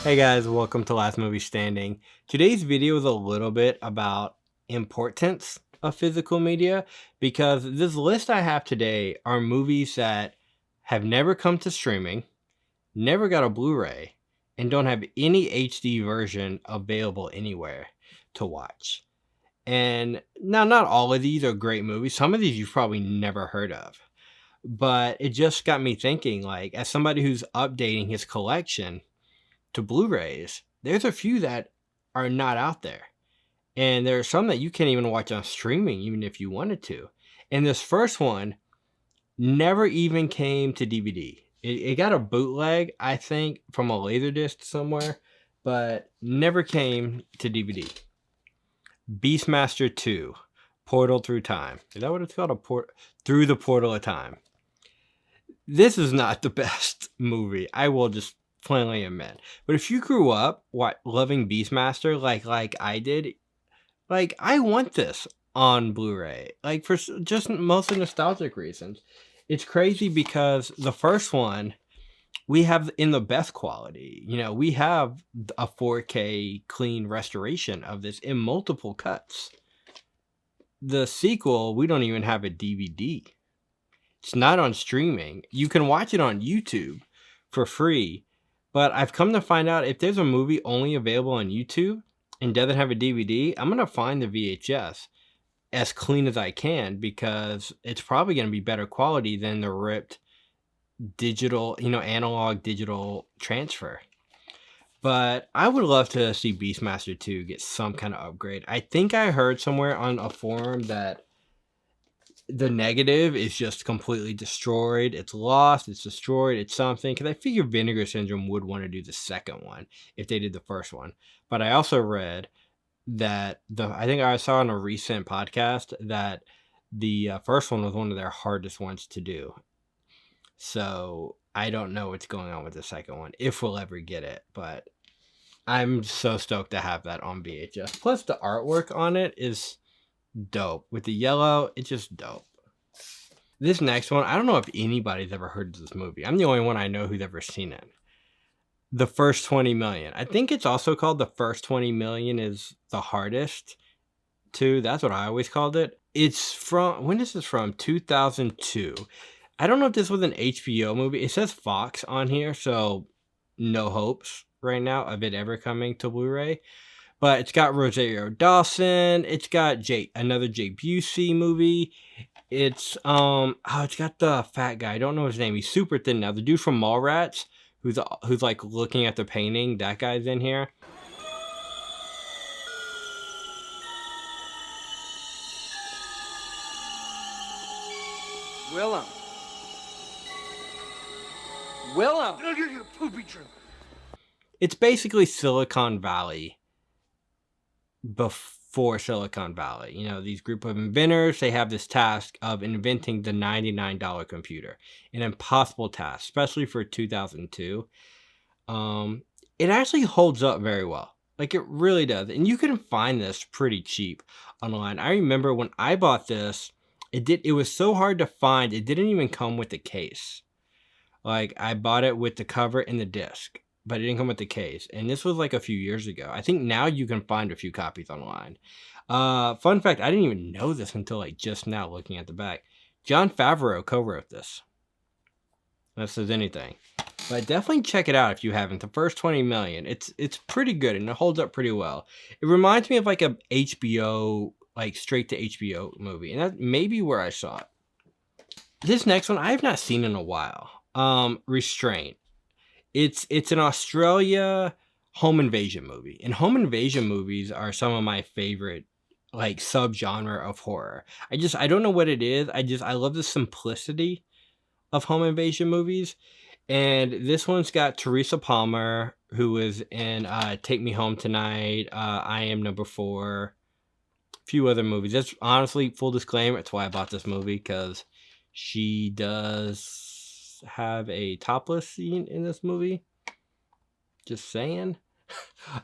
Hey guys, welcome to Last Movie Standing. Today's video is a little bit about importance of physical media because this list I have today are movies that have never come to streaming, never got a Blu-ray, and don't have any HD version available anywhere to watch. And now not all of these are great movies. Some of these you've probably never heard of. But it just got me thinking, like, as somebody who's updating his collection to Blu-rays, there's a few that are not out there. And there are some that you can't even watch on streaming, even if you wanted to. And this first one never even came to DVD. It got a bootleg, I think, from a Laserdisc somewhere, but never came to DVD. Beastmaster 2, Portal Through Time. Is that what it's called? Through the Portal of Time. This is not the best movie. I will just plainly admit. But if you grew up loving Beastmaster like I did, like I want this on Blu-ray, like for just mostly nostalgic reasons. It's crazy because the first one we have in the best quality. You know, we have a 4K clean restoration of this in multiple cuts. The sequel, we don't even have a DVD. It's not on streaming. You can watch it on YouTube for free. But I've come to find out if there's a movie only available on YouTube and doesn't have a DVD, I'm going to find the VHS as clean as I can because it's probably going to be better quality than the ripped digital, analog digital transfer. But I would love to see Beastmaster 2 get some kind of upgrade. I think I heard somewhere on a forum that the negative is just completely destroyed. It's lost, it's destroyed, it's something. Because I figure Vinegar Syndrome would want to do the second one if they did the first one. But I also read that I think I saw on a recent podcast that the first one was one of their hardest ones to do. So I don't know what's going on with the second one, if we'll ever get it. But I'm so stoked to have that on VHS. Plus the artwork on it is dope. With the yellow, it's just dope. This next one, I don't know if anybody's ever heard of this movie. I'm the only one I know who's ever seen it. The First 20 Million. I think it's also called The First 20 Million is the hardest to. That's what I always called it. It's from, when is this from? 2002. I don't know if this was an HBO movie. It says Fox on here, so no hopes right now of it ever coming to Blu-ray. But it's got Rosario Dawson. It's got another Jay Busey movie. It's it's got the fat guy. I don't know his name. He's super thin now. The dude from Mallrats, who's like looking at the painting. That guy's in here. Willem. Willem. Poopy true. It's basically Silicon Valley before Silicon Valley. You know, these group of inventors, they have this task of inventing the $99 computer. An impossible task, especially for 2002. It actually holds up very well. Like, it really does. And you can find this pretty cheap online. I remember when I bought this, it was so hard to find, it didn't even come with the case. Like, I bought it with the cover and the disc, but it didn't come with the case. And this was like a few years ago. I think now you can find a few copies online. Fun fact, I didn't even know this until like just now looking at the back. Jon Favreau co-wrote this. That says anything. But definitely check it out if you haven't. The First 20 Million. It's pretty good and it holds up pretty well. It reminds me of like a HBO, like straight to HBO movie. And that may be where I saw it. This next one I have not seen in a while. Restraint. It's an Australia home invasion movie. And home invasion movies are some of my favorite like subgenre of horror. I don't know what it is. I love the simplicity of home invasion movies. And this one's got Teresa Palmer, who was in Take Me Home Tonight, I Am Number 4, a few other movies. That's honestly, full disclaimer, it's why I bought this movie, because she does have a topless scene in this movie. Just saying.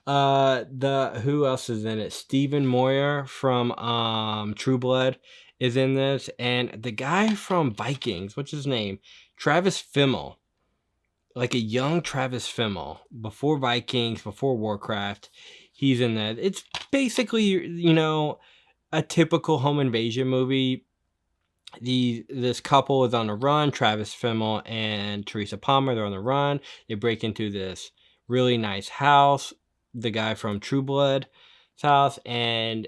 Who else is in it? Stephen Moyer from True Blood is in this, and the guy from Vikings, what's his name? Travis Fimmel. like a young Travis Fimmel before Vikings, before Warcraft. He's in that. It's basically, you know, a typical home invasion movie. This couple is on the run. Travis Fimmel and Teresa Palmer, they're on the run. They break into this really nice house, the guy from True Blood's house, and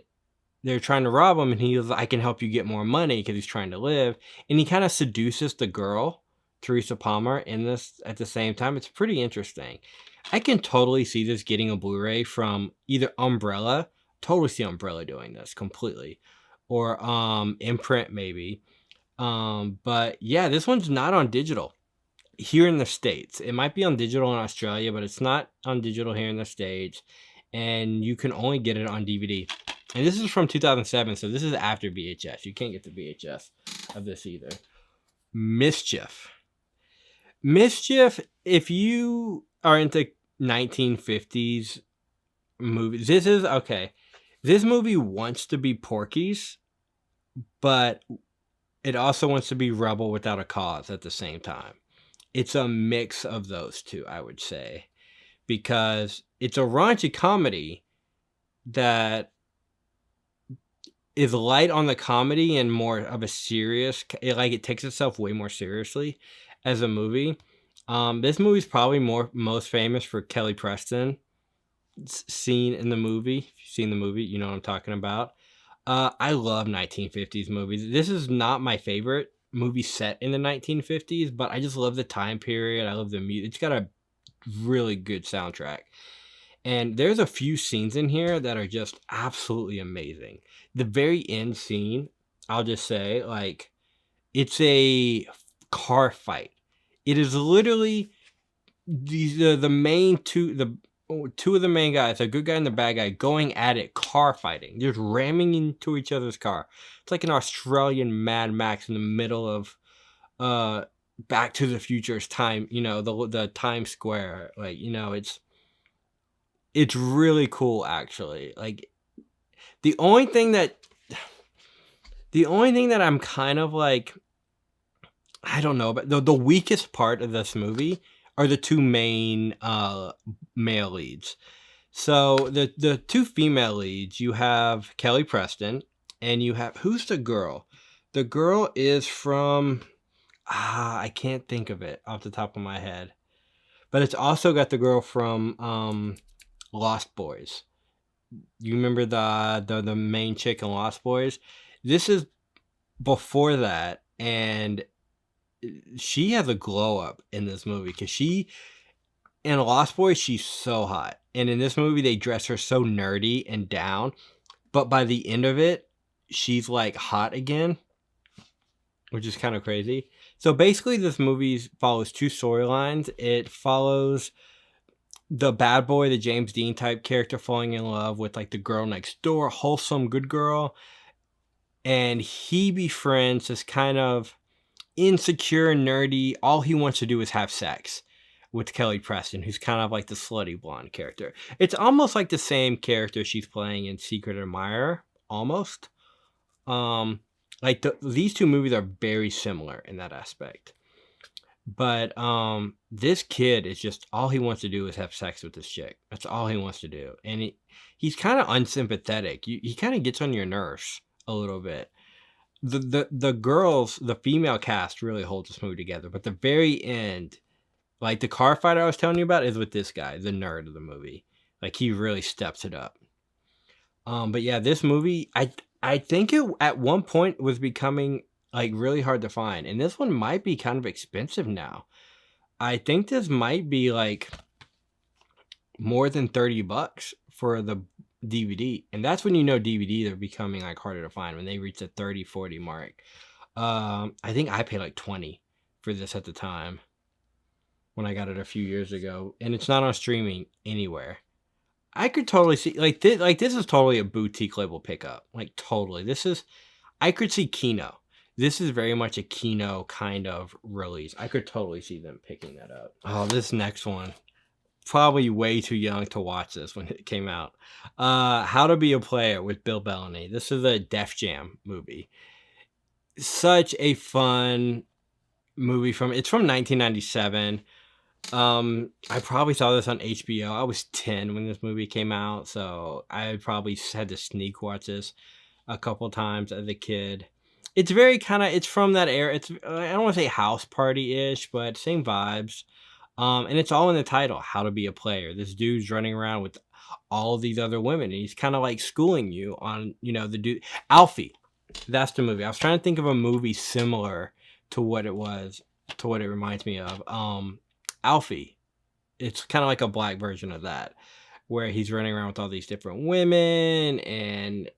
they're trying to rob him. And he goes, "I can help you get more money," because he's trying to live. And he kind of seduces the girl, Teresa Palmer, in this at the same time. It's pretty interesting. I can totally see this getting a Blu-ray from either Umbrella. Totally see Umbrella doing this completely, or Imprint maybe. But yeah, this one's not on digital here in the States. It might be on digital in Australia, but it's not on digital here in the States. And you can only get it on DVD. And this is from 2007, so this is after VHS. You can't get the VHS of this either. Mischief. Mischief, if you are into 1950s movies, this is okay. This movie wants to be Porky's, but it also wants to be Rebel Without a Cause at the same time. It's a mix of those two, I would say, because it's a raunchy comedy that is light on the comedy and more of a serious, it takes itself way more seriously as a movie. This movie's probably most famous for Kelly Preston scene in the movie. If you've seen the movie, you know what I'm talking about. I love 1950s movies. This is not my favorite movie set in the 1950s, but I just love the time period. I love the music. It's got a really good soundtrack. And there's a few scenes in here that are just absolutely amazing. The very end scene, I'll just say, like, it's a car fight. It is literally the main two of the main guys, a good guy and the bad guy, going at it, car fighting, just ramming into each other's car. It's like an Australian Mad Max in the middle of Back to the Future's time, you know, the Times Square. Like, you know, it's really cool, actually. Like, the only thing that I'm kind of like, I don't know, but the weakest part of this movie are the two main male leads. So the two female leads, you have Kelly Preston, and you have, who's the girl? The girl is from, I can't think of it off the top of my head. But it's also got the girl from Lost Boys. You remember the main chick in Lost Boys? This is before that, and she has a glow up in this movie because in Lost Boys, she's so hot. And in this movie, they dress her so nerdy and down. But by the end of it, she's like hot again, which is kind of crazy. So basically, this movie follows two storylines. It follows the bad boy, the James Dean type character, falling in love with like the girl next door, wholesome, good girl. And he befriends this kind of insecure, nerdy, all he wants to do is have sex with Kelly Preston, who's kind of like the slutty blonde character. It's almost like the same character she's playing in Secret Admirer, almost. These two movies are very similar in that aspect. But this kid is just, all he wants to do is have sex with this chick. That's all he wants to do. And he's kind of unsympathetic. He kind of gets on your nerves a little bit. The girls, the female cast really holds this movie together. But the very end, like the car fight I was telling you about, is with this guy, the nerd of the movie. Like, he really steps it up. But yeah, this movie, I think it at one point was becoming like really hard to find, and this one might be kind of expensive now. I think this might be like more than $30 for the DVD, and that's when you know DVDs are becoming like harder to find, when they reach the 30-40 mark. I think I paid like $20 for this at the time when I got it a few years ago, and it's not on streaming anywhere. I could totally see this is totally a boutique label pickup. Like, totally. I could see Kino. This is very much a Kino kind of release. I could totally see them picking that up. Oh, this next one. Probably way too young to watch this when it came out. How to Be a Player with Bill Bellamy. This is a Def Jam movie. Such a fun movie. It's from 1997. I probably saw this on HBO. I was 10 when this movie came out, so I probably had to sneak watch this a couple times as a kid. It's very kinda it's from that era. It's I don't wanna say house party-ish, but same vibes. And it's all in the title, How to Be a Player. This dude's running around with all of these other women, and he's kinda like schooling you on, the dude Alfie. That's the movie. I was trying to think of a movie similar to what it was to what it reminds me of. Alfie. It's kinda like a black version of that, where he's running around with all these different women and,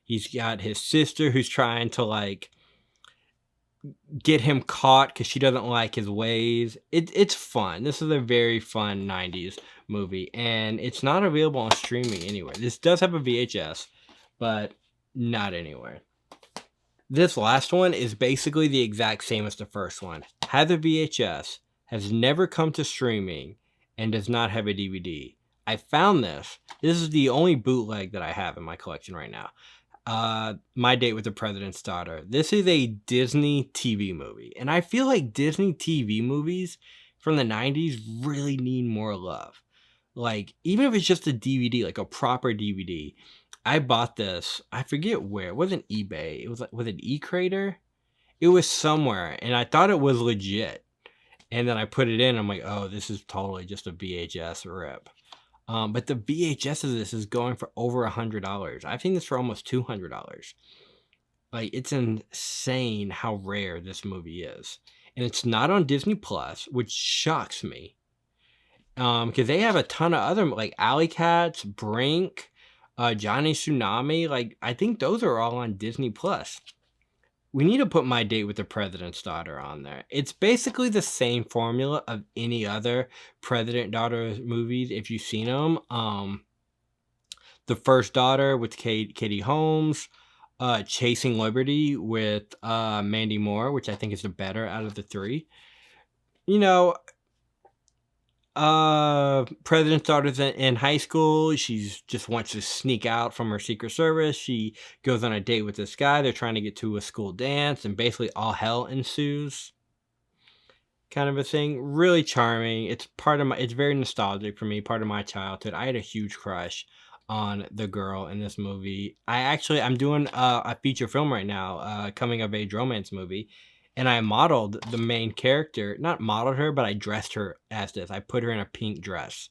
he's got his sister who's trying to, like, get him caught because she doesn't like his ways. It's fun. This is a very fun 90s movie, and it's not available on streaming anywhere. This does have a VHS, but not anywhere. This last one is basically the exact same as the first one. Has a VHS, has never come to streaming, and does not have a DVD. I found this. This is the only bootleg that I have in my collection right now. My Date with the President's Daughter. This is a Disney TV movie, and I feel like Disney TV movies from the 90s really need more love. Like, even if it's just a DVD, like a proper DVD. I bought this, I forget where. It wasn't eBay. It was like, was it eCrater? It was somewhere, and I thought it was legit. And then I put it in. I'm like, oh, this is totally just a VHS rip. But the VHS of this is going for over $100. I've seen this for almost $200. Like, it's insane how rare this movie is, and it's not on Disney Plus, which shocks me. Because they have a ton of other like Alley Cats, Brink, Johnny Tsunami. Like, I think those are all on Disney Plus. We need to put My Date with the President's Daughter on there. It's basically the same formula of any other President-Daughter movies, if you've seen them. The First Daughter with Katie Holmes. Chasing Liberty with Mandy Moore, which I think is the better out of the three. President's Daughter's in high school. She's just wants to sneak out from her Secret Service. She goes on a date with this guy. They're trying to get to a school dance, and basically all hell ensues. Kind of a thing. Really charming. It's very nostalgic for me, part of my childhood. I had a huge crush on the girl in this movie. I'm doing a feature film right now, coming of age romance movie. And I modeled the main character, not modeled her, but I dressed her as this. I put her in a pink dress,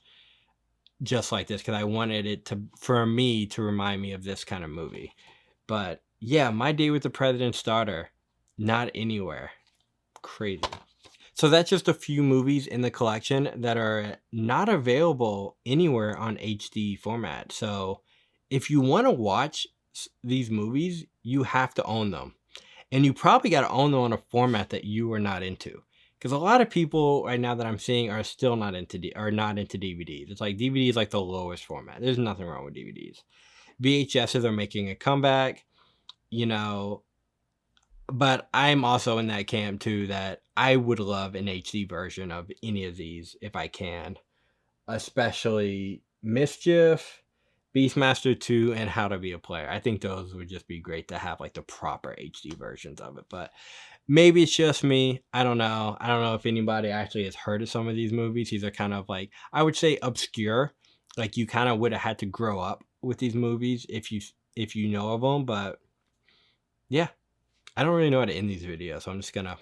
just like this, because I wanted it for me to remind me of this kind of movie. But yeah, My Date with the President's Daughter, not anywhere. Crazy. So that's just a few movies in the collection that are not available anywhere on HD format. So if you want to watch these movies, you have to own them. And you probably got to own them on a format that you are not into. Because a lot of people right now that I'm seeing are still not into DVDs. It's like DVD is like the lowest format. There's nothing wrong with DVDs. VHSs are making a comeback, but I'm also in that camp too that I would love an HD version of any of these if I can. Especially Mischief, Beastmaster 2, and How to Be a Player. I think those would just be great to have like the proper HD versions of it. But maybe it's just me. I don't know. I don't know if anybody actually has heard of some of these movies. These are kind of like, I would say, obscure. Like, you kind of would have had to grow up with these movies if you know of them. But yeah, I don't really know how to end these videos, so I'm just gonna